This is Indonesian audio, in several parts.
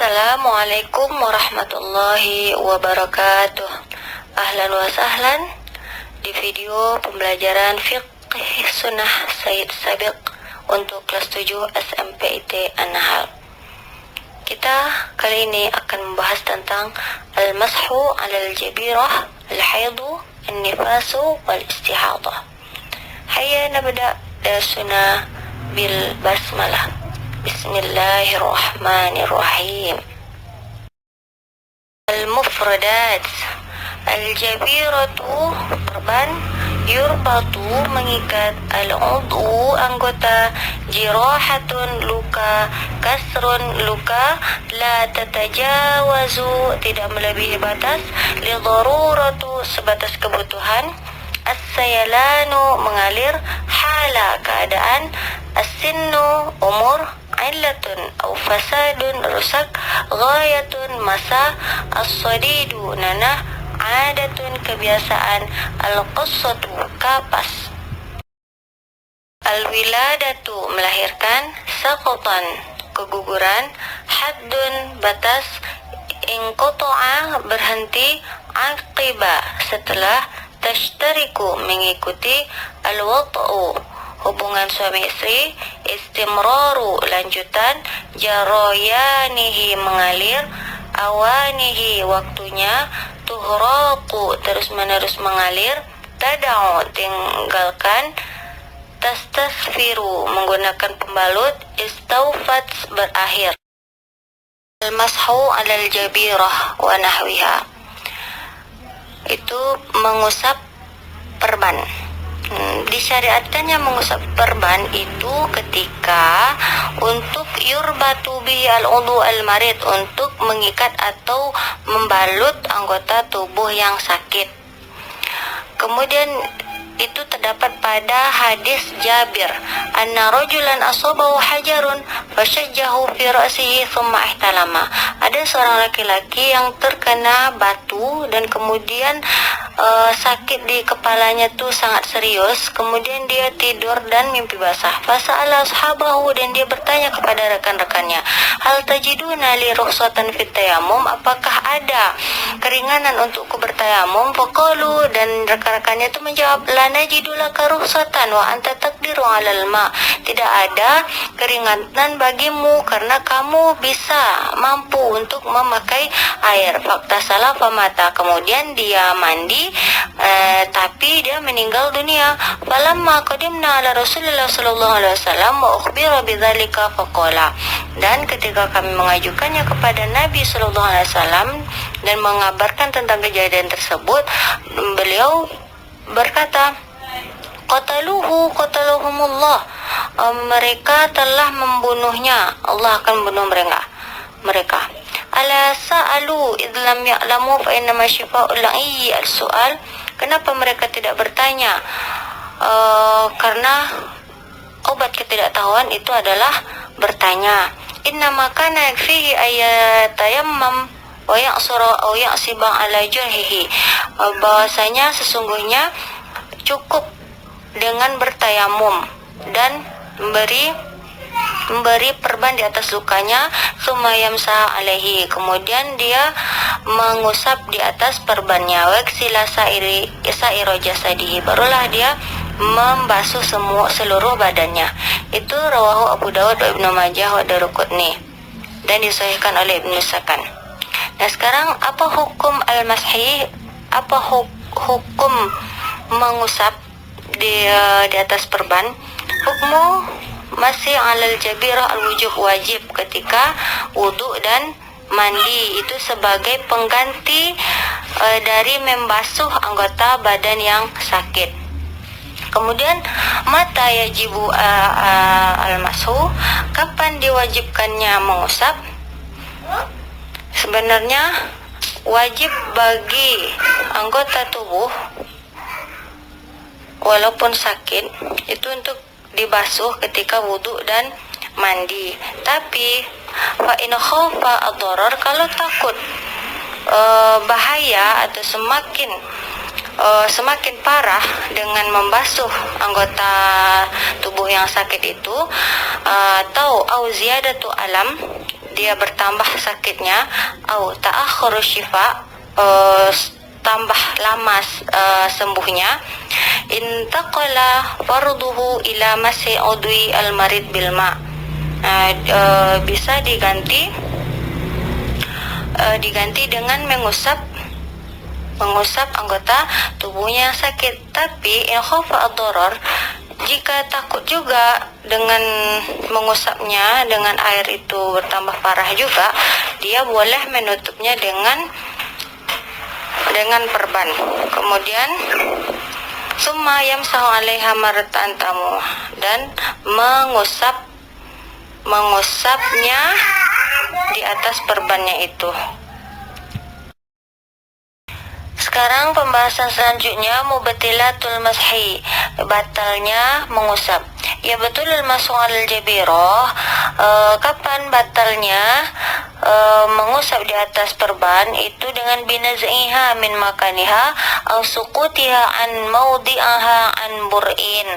Assalamualaikum warahmatullahi wabarakatuh. Ahlan wa sahlan di video pembelajaran fiqh sunnah Sayyid Sabiq untuk kelas 7 SMPIT An-Nahl. Kita kali ini akan membahas tentang al-mashu 'alal jabirah, al-haidu, an-nifasu wal istihadah. Hayya nabda darsuna bil basmalah. Bismillahirrahmanirrahim. Al-mufradat. Al-jabiratu perban, yurbatu mengikat, al-udhu anggota, jirahatun luka, kasrun luka, la tatajawazu tidak melebihi batas, li daruratu sebatas kebutuhan, as-sayalanu mengalir, hala keadaan, as-sinnu umur, illatun au fasadun rusak, ghayatun masa, as-sadidu nanah, adatun kebiasaan, al-qassatu kapas, al-wiladatu melahirkan, saqatan keguguran, haddun batas, inqata'a berhenti, aqiba setelah, tashtariku mengikuti, al-wat'u hubungan suami istri, istimraru lanjutan, jarayanihi mengalir, awanihi waktunya, tuhraqu terus menerus mengalir, tada'u tinggalkan, tastasfiru menggunakan pembalut, istawfat berakhir. Al-mashu 'alal jabirah wa nahwiha itu mengusap perban. Disyariatkannya mengusap perban itu ketika untuk yurbatu bihi al-udhu al-marid, untuk mengikat atau membalut anggota tubuh yang sakit. Kemudian itu terdapat pada hadis Jabir, anna rajulan asabahu hajarun fashajjahu fi ra'sihi thumma ihtalama. Ada seorang laki-laki yang terkena batu dan kemudian sakit di kepalanya tuh sangat serius, kemudian dia tidur dan mimpi basah. Fasa'ala ashabahu dan dia bertanya kepada rekan-rekannya, hal tajiduna li rukhsatan fit tayammum, apakah ada keringanan untukku bertayamum? Faqalu dan rekan-rekannya itu menjawab, la najidu laka rukhsatan wa anta taqdiru 'alal ma, tidak ada keringanan bagimu karena kamu bisa mampu untuk memakai air. Fakta salah famata, kemudian dia mandi tapi dia meninggal dunia. Falamma qadimna ala Rasulillah sallallahu alaihi wasallam wa ukhbira bidzalika faqala, dan ketika kami mengajukannya kepada Nabi sallallahu alaihi wasallam dan mengabarkan tentang kejadian tersebut, beliau berkata, qatalahumullah, mereka telah membunuhnya, Allah akan membunuh mereka. Ala sa'alu idlam ya'lamu fa innama shifa'ul la'i al-su'al, kenapa mereka tidak bertanya? Karena obat ketidaktahuan itu adalah bertanya. Innama kana yakfihi ayatayammam wa ya'sura aw ya'siba ala jurhihi, bahwasanya sesungguhnya cukup dengan bertayamum dan memberi perban di atas lukanya, sumayam sah alaihi, kemudian dia mengusap di atas perbannya, waksila sairo jasadihi, barulah dia membasuh seluruh badannya. Itu rawahu Abu Dawud wa Ibnu Majah wa Daruqutni, dan disahihkan oleh Ibnu Sakan. Nah, sekarang apa hukum al-mashi? Apa hukum mengusap di atas perban? Hukmu masih 'alal jabirah al-wujub, wajib ketika wudu dan mandi, itu sebagai pengganti dari membasuh anggota badan yang sakit. Kemudian mata yajibu al-mashu, kapan diwajibkannya mengusap? Sebenarnya wajib bagi anggota tubuh walaupun sakit itu untuk dibasuh ketika wudu dan mandi. Tapi fa in khaufa ad-darar, kalau takut bahaya atau semakin parah dengan membasuh anggota tubuh yang sakit itu, atau au ziyadatu alam, dia bertambah sakitnya, au ta'akhkhuru syifa, tambah lama sembuhnya, intaqala farduhu ila masi udwi al-marid bil ma. Bisa diganti dengan mengusap anggota tubuhnya yang sakit. Tapi in khafa ad-darar, jika takut juga dengan mengusapnya dengan air itu bertambah parah juga, dia boleh menutupnya dengan perban. Kemudian summa yamsahu 'alaiha marratan tamu, dan mengusapnya di atas perbannya itu. Sekarang pembahasan selanjutnya, mubtilatul mashi, batalnya mengusap. Ya betul al-mashu al-jabirah. Kapan batalnya mengusap di atas perban itu? Dengan binaz'iha min makaniha aw suqutiha an mawdi'aha an bur'in.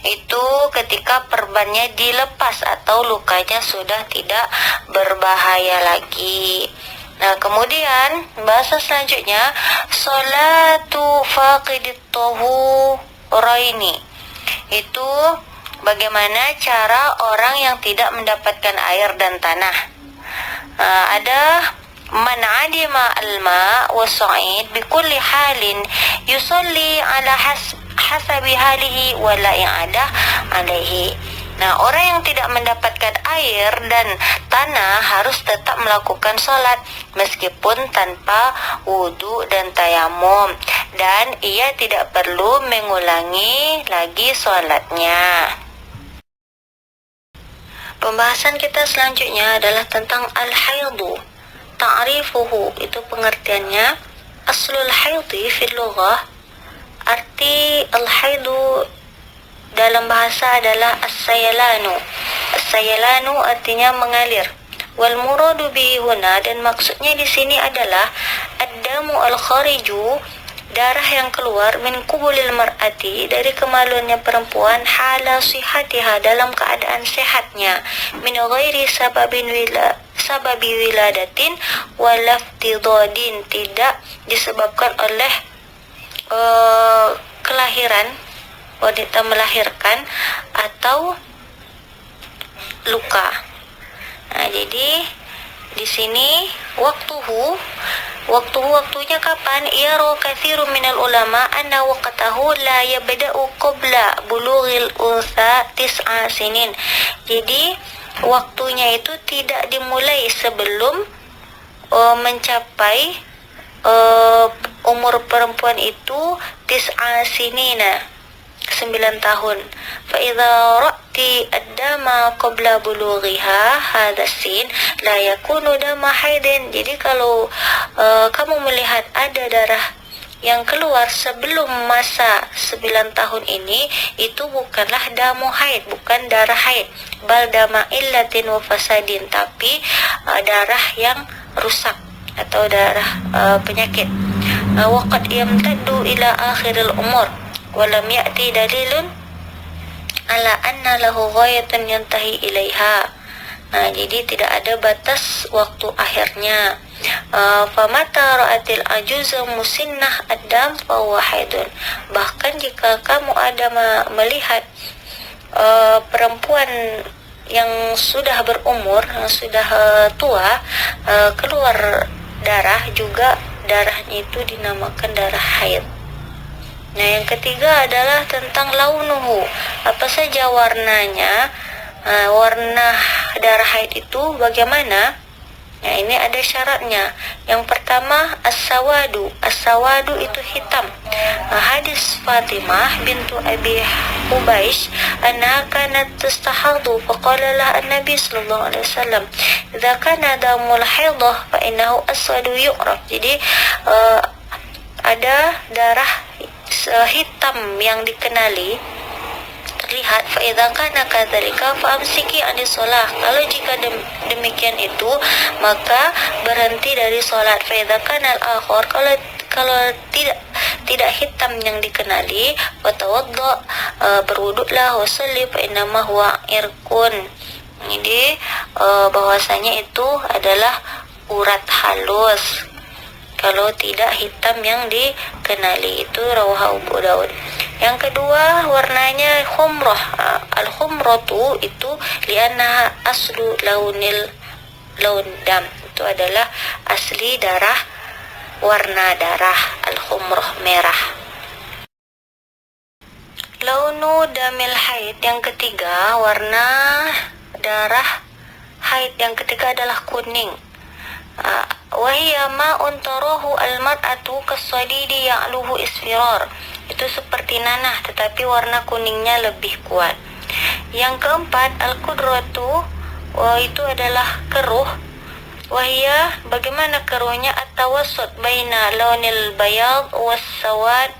Itu ketika perbannya dilepas atau lukanya sudah tidak berbahaya lagi. Nah, kemudian bahasa selanjutnya, salatu faqidit tahuraini. Itu bagaimana cara orang yang tidak mendapatkan air dan tanah. Ada man adima al-ma wa sa'id bi kulli halin yusalli ala hasabi halihi wa la i'adah alaihi. Nah, orang yang tidak mendapatkan air dan tanah harus tetap melakukan sholat meskipun tanpa wudu dan tayamum, dan ia tidak perlu mengulangi lagi sholatnya. Pembahasan kita selanjutnya adalah tentang al-haidu. Ta'rifuhu, itu pengertiannya. Aslul haidi fil lughah, arti al-haidu dalam bahasa adalah as-sayalanu. As-sayalanu artinya mengalir. Wal muradu bihi huna, dan maksudnya di sini adalah ad-damu al-khariju, darah yang keluar, min qubulil mar'ati, dari kemaluannya perempuan, hala sihatiha, dalam keadaan sehatnya, min ghairi sababi wiladatin walaftidadin, tidak disebabkan oleh kelahiran, wanita melahirkan, atau luka. Nah, jadi di sini waktunya kapan? Yaro katsirun minal ulama anna waqtahu la yabda'u qabla bulughil unsa 9 sinin. Jadi waktunya itu tidak dimulai sebelum mencapai umur perempuan itu 9 sinina, 9 tahun. Fa idza ra'ti ad-dama qabla bulughiha hadha sin la yakunu dama haidin. Jadi kalau kamu melihat ada darah yang keluar sebelum masa 9 tahun ini, itu bukanlah damu haid, bukan darah haid, bal dama illatin wa fasadin, tapi darah yang rusak atau darah penyakit. Waqad yamtaddu ila akhiril umur walam ya'ti dalilun ala anna lahu ghayatan yantahi ilaiha. Nah, jadi tidak ada batas waktu akhirnya. Famata ra'atil ajuza musinnah ad-dam fa huwa haidun. Bahkan jika kamu ada melihat perempuan yang sudah berumur, yang sudah tua, keluar darah, juga darahnya itu dinamakan darah haid. Nah, yang ketiga adalah tentang launuhu, apa saja warnanya. Warna darah haid itu bagaimana? Nah, ini ada syaratnya. Yang pertama, as-sawadu. As-sawadu itu hitam. Hadis Fatimah bintu Abi Hubaish anha kanat tastahadu faqala laha an-nabi sallallahu alaihi wasallam idza kana damul haidah fa innahu aswadu yu'raf. Jadi ada darah hitam yang dikenali, terlihat. Fa idza kana kadzalika fa amsiki anis shalah. Kalau jika demikian itu, maka berhenti dari salat. Fa idza kana al-akhar, kalau tidak hitam yang dikenali, fa tawadda, berwuduklah, wa shalli fa innama huwa irqun. Jadi bahwasanya itu adalah urat halus, kalau tidak hitam yang dikenali. Itu rawahu Abu Daud. Yang kedua, warnanya khumrah. Al-khumratu itu lianna aslu laun dam. Itu adalah asli darah, warna darah. Al-khumrah, merah. Launu damil haid, yang ketiga, warna darah haid yang ketiga adalah kuning. Wahiyya ma'un tarahu al-mar'atu kas-sadidi ya'luhu isfirar. Itu seperti nanah tetapi warna kuningnya lebih kuat. Yang keempat, al-qudratu, itu adalah keruh. Wahiyya, bagaimana keruhnya? At-tawassut baina launil bayad was-sawad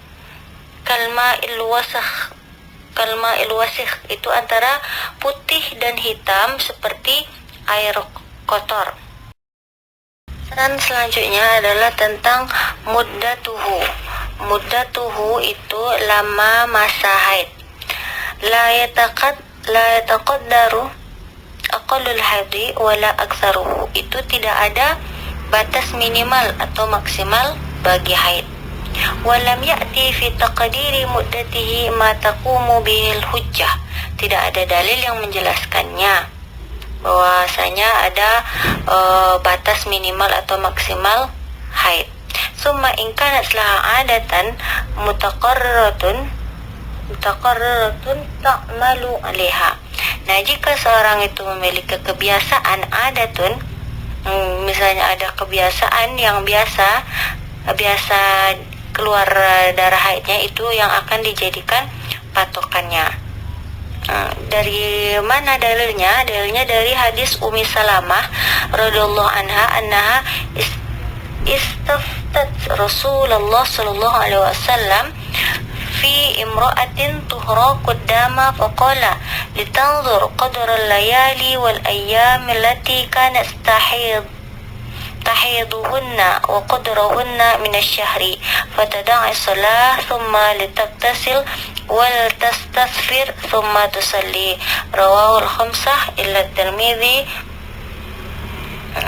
kalma'il wasikh, itu antara putih dan hitam seperti air kotor. Dan selanjutnya adalah tentang muddatuhu. Muddatuhu itu lama masa haid. La yataqaddaru aqallul haidi wala aktsaruhu. Itu tidak ada batas minimal atau maksimal bagi haid. Walam ya'ti fi taqdiri muddatihi ma taqumu bihil hujjah. Tidak ada dalil yang menjelaskannya bahwasanya ada batas minimal atau maksimal haid. Summa in kanat laha adatan mutaqarraratun ta'malu 'alaiha. Nah, jika seorang itu memiliki kebiasaan adatun, misalnya ada kebiasaan yang biasa keluar darah haidnya, itu yang akan dijadikan patokannya. Dari mana dalilnya? Dalilnya dari hadis Ummi Salamah radhiyallahu anha istaftat Rasulullah sallallahu alaihi wasallam fi imra'atin tuhraqu ad-dama faqala litanzur qadra al-layali wal ayyam allati kanat تحيضهن وقدرهن من الشهر فتدع الصلاة ثم لتغتسل ولتستغفر ثم تصلي. رواه الخمسة إلا الترمذي.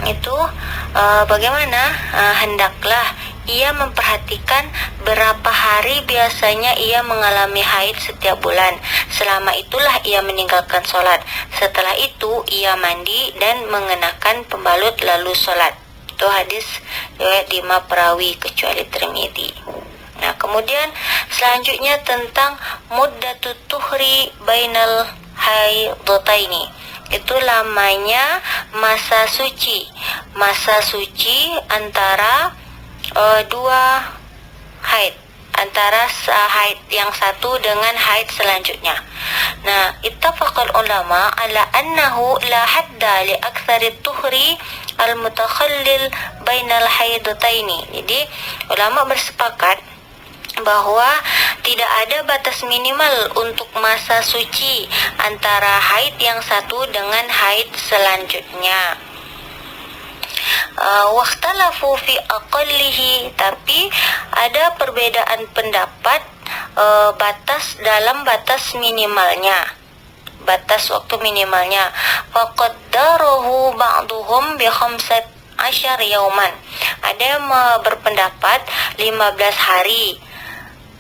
Itu bagaimana hendaklah ia memperhatikan berapa hari biasanya ia mengalami haid setiap bulan. Selama itulah ia meninggalkan sholat. Setelah itu ia mandi dan mengenakan pembalut lalu sholat. Itu hadis riwayat 5 perawi kecuali Tirmidzi. Nah, kemudian selanjutnya tentang muddatut tuhri bainal haidataini. Itu lamanya masa suci. Masa suci antara dua haid, antara haid yang satu dengan haid selanjutnya. Nah, ittafaqal ulama ala annahu la hadda li aktsarit tuhri al-mutakhallil bainal haidataini. Jadi, ulama bersepakat bahwa tidak ada batas minimal untuk masa suci antara haid yang satu dengan haid selanjutnya. Wakhtalafu fi aqallihi, tapi ada perbedaan pendapat dalam batas minimalnya, batas waktu minimalnya. Faqaddarahu ba'duhum bi 15 yauman. Ada yang berpendapat 15 hari.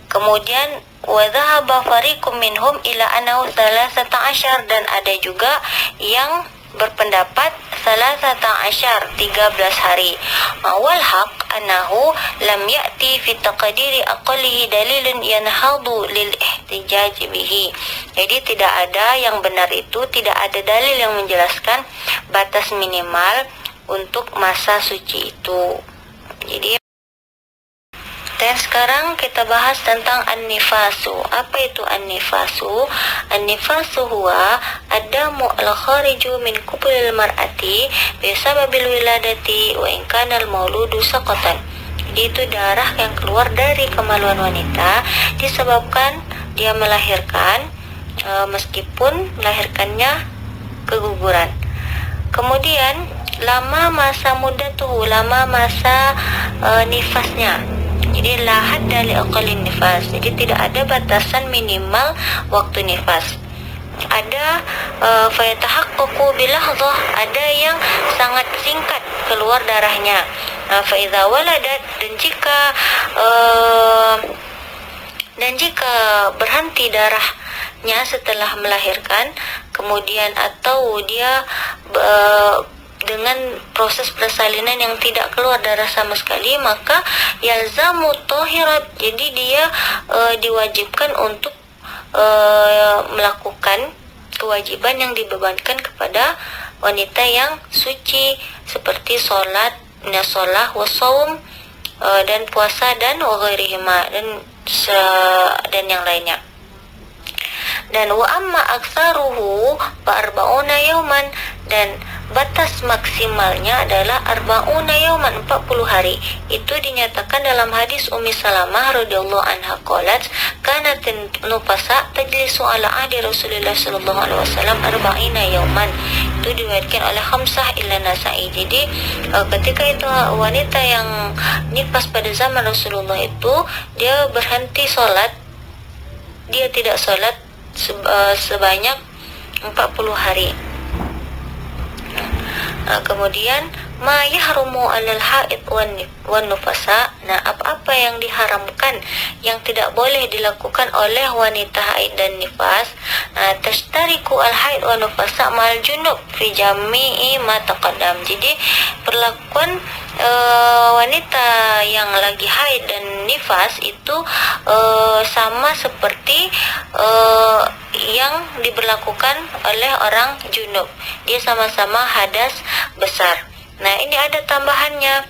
Kemudian wa dhahaba fariqum minhum ila annahu 13, dan ada juga yang berpendapat 13 hari. Wal haq annahu lam ya'ti fi taqdiri aqallihi dalilun yanhadu lil ihtijaj bihi. Jadi tidak ada yang benar, itu tidak ada dalil yang menjelaskan batas minimal untuk masa suci itu. Jadi, dan sekarang kita bahas tentang an-nifasu. Apa itu an-nifasu? An-nifasu huwa ad-damu al-khariju min qubulil mar'ati bisababil wiladati wa in kana al-mauludu saqatan. Jadi itu darah yang keluar dari kemaluan wanita disebabkan dia melahirkan, meskipun melahirkannya keguguran. Kemudian lama masa muddatuhu, lama masa nifasnya. Jadi la hadda li aqallin nifas. Jadi tidak ada batasan minimal waktu nifas. ada fayatahaqqaqu bilahdhah, ada yang sangat singkat keluar darahnya. Fa idza waladat, dan jika berhenti darahnya setelah melahirkan, kemudian atau dia dengan proses persalinan yang tidak keluar darah sama sekali, maka yalzamu tahirat, jadi dia diwajibkan untuk melakukan kewajiban yang dibebankan kepada wanita yang suci, seperti sholat, shalah, wasaum, dan puasa, dan waghairihima, dan yang lainnya. Dan wa amma aktsaruhu fa arba'una yauman, dan batas maksimalnya adalah arba'una yauman, 40 hari. Itu dinyatakan dalam hadis Ummi Salamah radhiyallahu anha qalat kanat nufasa tajlisu ala ahdi Rasulullah sallallahu alaihi wasallam arba'ina yauman. Itu diriwayatkan oleh Khamsah illa Nasa'i. Jadi ketika itu wanita yang nifas pada zaman Rasulullah itu, dia berhenti sholat, dia tidak sholat sebanyak 40 hari. Kemudian ma yahrumu 'alal haid wan nufasa. Nah, apa-apa yang diharamkan, yang tidak boleh dilakukan oleh wanita haid dan nifas. Tashtariku al haid wan nufasa ma'al junub fi jami'i ma taqaddam. Jadi perlakuan wanita yang lagi haid dan nifas itu sama seperti yang diberlakukan oleh orang junub. Dia sama-sama hadas besar. Nah, ini ada tambahannya,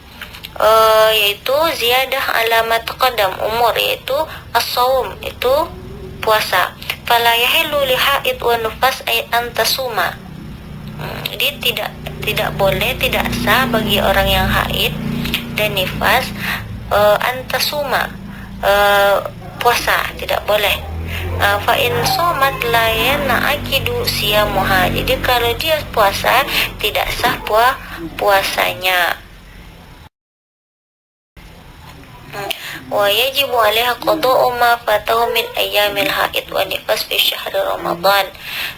yaitu ziyadah alamat taqaddam umur, yaitu as-shaum, itu puasa. Fala yahillu li haid wa nufas ay antasuma. Jadi tidak boleh, tidak sah bagi orang yang haid dan nifas antasuma, puasa, tidak boleh. Fa in somat la yana'akidu siyamuha. Jadi kalau dia puasa, tidak sah puasanya. Wa yajibu 'alaiha qada'u ma fatahu min ayyamil haid wa nifas fi syahr Ramadan.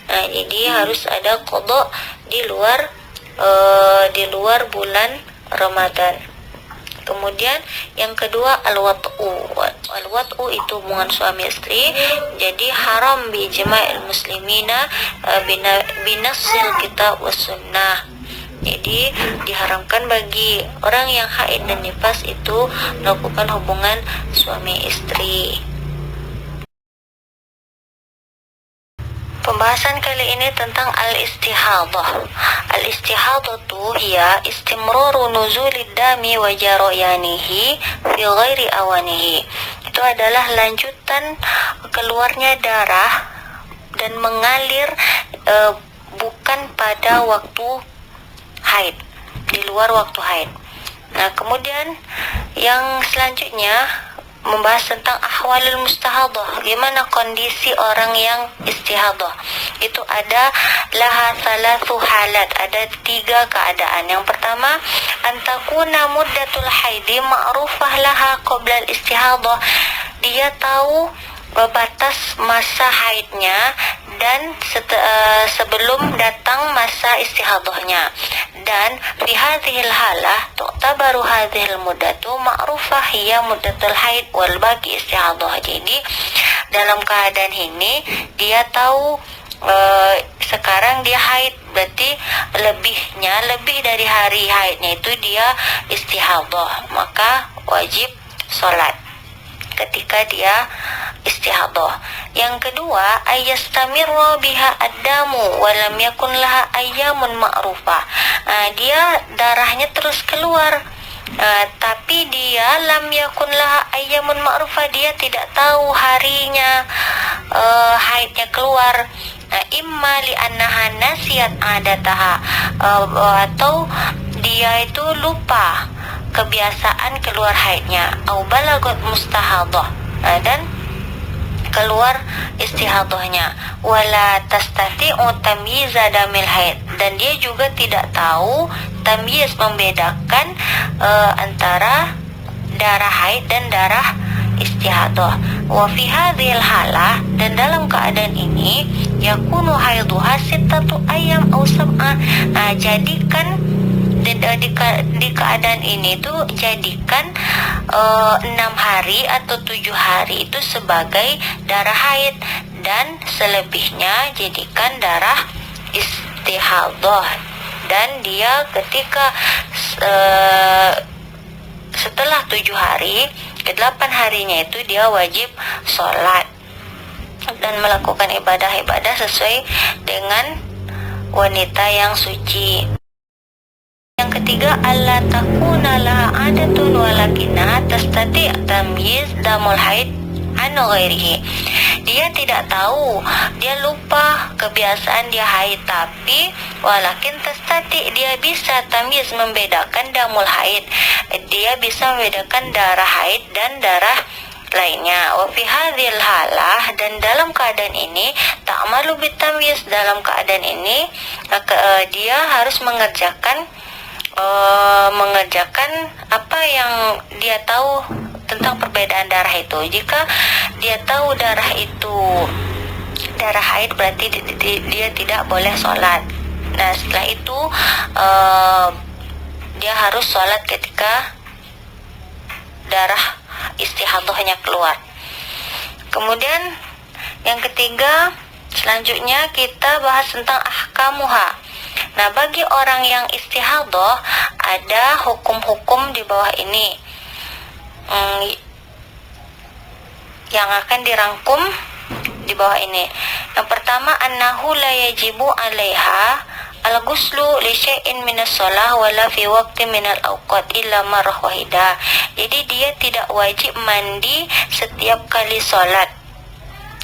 Jadi harus ada qada di luar bulan Ramadan. Kemudian yang kedua al-wat'u. Al-wat'u itu hubungan suami istri. Jadi haram bi ijma'il muslimina binassil kitab was sunnah. Jadi diharamkan bagi orang yang haid dan nifas itu melakukan hubungan suami istri. Pembahasan kali ini tentang al-istihadah. Al-istihadatu hiya istimraru nuzulid dami wa jarayanihi fi ghairi awanihi. Itu adalah lanjutan keluarnya darah dan mengalir bukan pada waktu haid, di luar waktu haid. Nah, kemudian yang selanjutnya membahas tentang ahwalul mustahadah, gimana kondisi orang yang istihadah. Itu ada laha salathu halat, ada 3 keadaan. Yang pertama, antakuna muddatul haidi ma'rufah laha qabla al-istihadah. Dia tahu batas masa haidnya dan sebelum datang masa istihadahnya. Dan fi hadhil halah tu'tabaru hadhil muddatu ma'rufah hiya muddatul haid wal baqi istihadah. Jadi dalam keadaan ini dia tahu sekarang dia haid, berarti lebih dari hari haidnya itu dia istihadah, maka wajib sholat ketika dia istihadah. Yang kedua, ayastamirra biha ad-damu wa lam yakun laha ayyamun ma'rufah. Dia darahnya terus keluar, tapi dia lam yakun laha ayyamun ma'rufah, dia tidak tahu harinya haidnya keluar. Imma li annaha nasiyat adataha, atau dia itu lupa kebiasaan keluar haidnya, au balagot mustahadah, dan keluar istihadahnya, wala tastati'u tamyiza damil haid, dan dia juga tidak tahu tamyiz, membedakan antara darah haid dan darah istihadah. Wa fi hadhil halah, dan dalam keadaan ini yakunu haiduha sittatu ayyam aw sab'a. Jadikan di keadaan ini tuh jadikan 6 hari atau 7 hari itu sebagai darah haid, dan selebihnya jadikan darah istihadah. Dan dia ketika setelah 7 hari, ke-8 harinya itu dia wajib sholat dan melakukan ibadah-ibadah sesuai dengan wanita yang suci. Yang ketiga, alla takuna laha adatun walakinnaha tastati' tamyiz damul haid an ghairihi. Dia tidak tahu, dia lupa kebiasaan dia haid, tapi walakin tastati', dia bisa tamyiz, membedakan damul haid, dia bisa membedakan darah haid dan darah lainnya. Wa fi hadhil halah, dan dalam keadaan ini ta'malu bitamyiz, dalam keadaan ini dia harus mengerjakan apa yang dia tahu tentang perbedaan darah itu. Jika dia tahu darah itu darah haid, berarti dia tidak boleh sholat. Nah, setelah itu dia harus sholat ketika darah istihadahnya keluar. Kemudian yang ketiga, selanjutnya kita bahas tentang ahkamuha. Nah, bagi orang yang istihadah ada hukum-hukum di bawah ini yang akan dirangkum di bawah ini. Yang pertama, annahu la yajibu 'alaiha al-ghuslu li syai'in min as-shalah wala fi waqtin min al-awqat illa marrah wahidah. Jadi dia tidak wajib mandi setiap kali salat,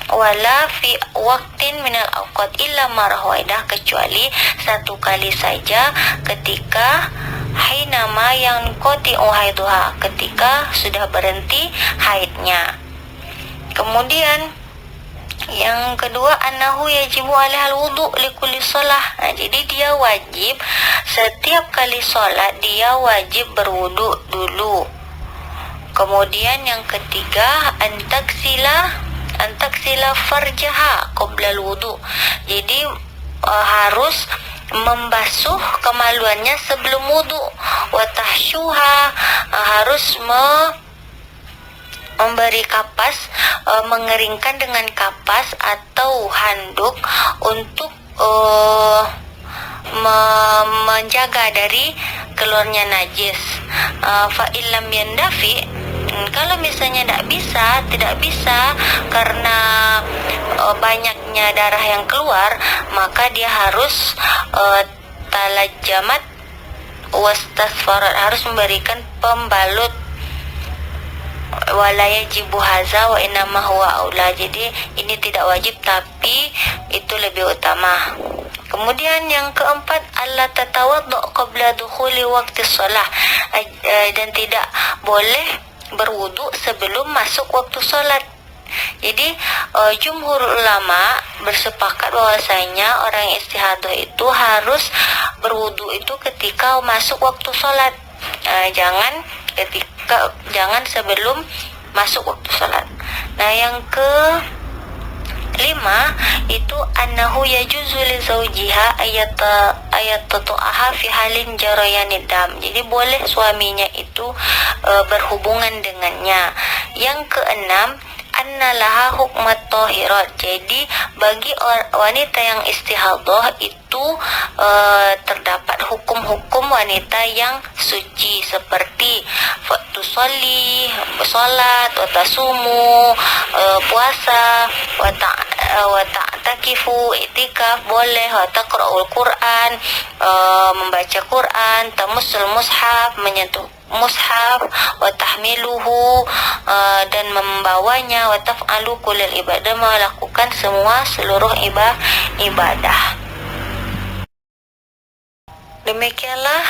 wala fi waqtin minal awqat illa marrah wahidah, kecuali satu kali saja ketika hainama yang qati'u haiduha, ketika sudah berhenti haidnya. Kemudian yang kedua, annahu yajibu 'alaihal wudu' li kulli shalah. Jadi dia wajib setiap kali salat dia wajib berwudu dulu. Kemudian yang ketiga, antaksila farjaha qabla wudu. Jadi harus membasuh kemaluannya sebelum wudu. Wa tahsyuha, harus memberi kapas, mengeringkan dengan kapas atau handuk untuk menjaga dari keluarnya najis. Fa illam yandafi, kalau misalnya tidak bisa karena banyaknya darah yang keluar, maka dia harus talajamat wastasfarat, harus memberikan pembalut. Wala yajibu haza wa innama huwa aula. Jadi ini tidak wajib, tapi itu lebih utama. Kemudian yang keempat, alla tatawaddu qabla dukhuli waqti shalah, dan tidak boleh berwudu sebelum masuk waktu salat. Jadi jumhur ulama bersepakat bahwasanya orang istihadah itu harus berwudu itu ketika masuk waktu salat. Jangan sebelum masuk waktu salat. Nah, yang ke-5 itu annahu yajuzu li zawjiha ayat tatu'aha fi halin jarayanid dam. Jadi boleh suaminya itu berhubungan dengannya. Yang ke-6, annalaha hukmat tahirat. Jadi bagi wanita yang istihadah itu terdapat hukum-hukum wanita yang suci, seperti tusolli, salat, wa tasumu, puasa, wa ta'takifu, itikaf boleh, wa taqra'ul Quran, membaca Quran, tamussul mushaf, menyentuh mushaf, wa tahmiluhu, dan membawanya, wa taf'alu kullal ibadah, melakukan seluruh ibadah. Demikianlah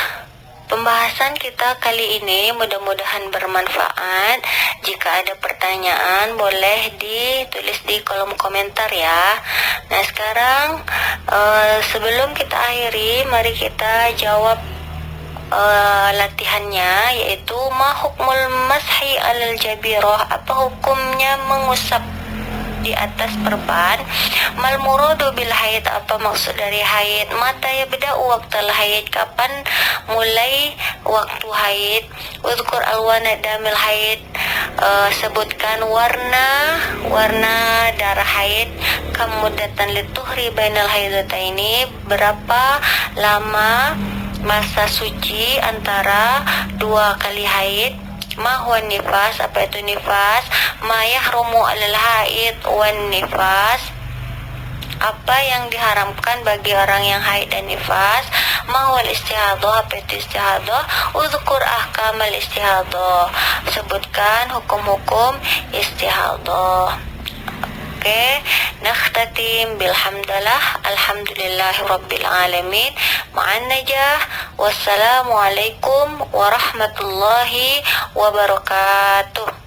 pembahasan kita kali ini, mudah-mudahan bermanfaat. Jika ada pertanyaan boleh ditulis di kolom komentar ya. Nah, sekarang sebelum kita akhiri, mari kita jawab latihannya, yaitu ma hukmul mashi alal jabirah, apa hukumnya mengusap di atas perban. Mal muradu bil haid, apa maksud dari haid? Mata yabda'u waqtal haid, kapan mulai waktu haid? Udhkur alwana damil haid, sebutkan warna darah haid. Kamudatan lituhri bainal haidataini, berapa lama masa suci antara dua kali haid. Ma huwa nifas, apa itu nifas? Ma yahrumu alal haid wan nifas, apa yang diharamkan bagi orang yang haid dan nifas. Ma huwa istihadah, apa itu istihadah? Udhkur ahkamal istihadah, sebutkan hukum-hukum istihadah. Oke, nakhtatim bilhamdalillah, alhamdulillahi rabbil alamin, ma'an najah. Wassalamualaikum warahmatullahi wabarakatuh.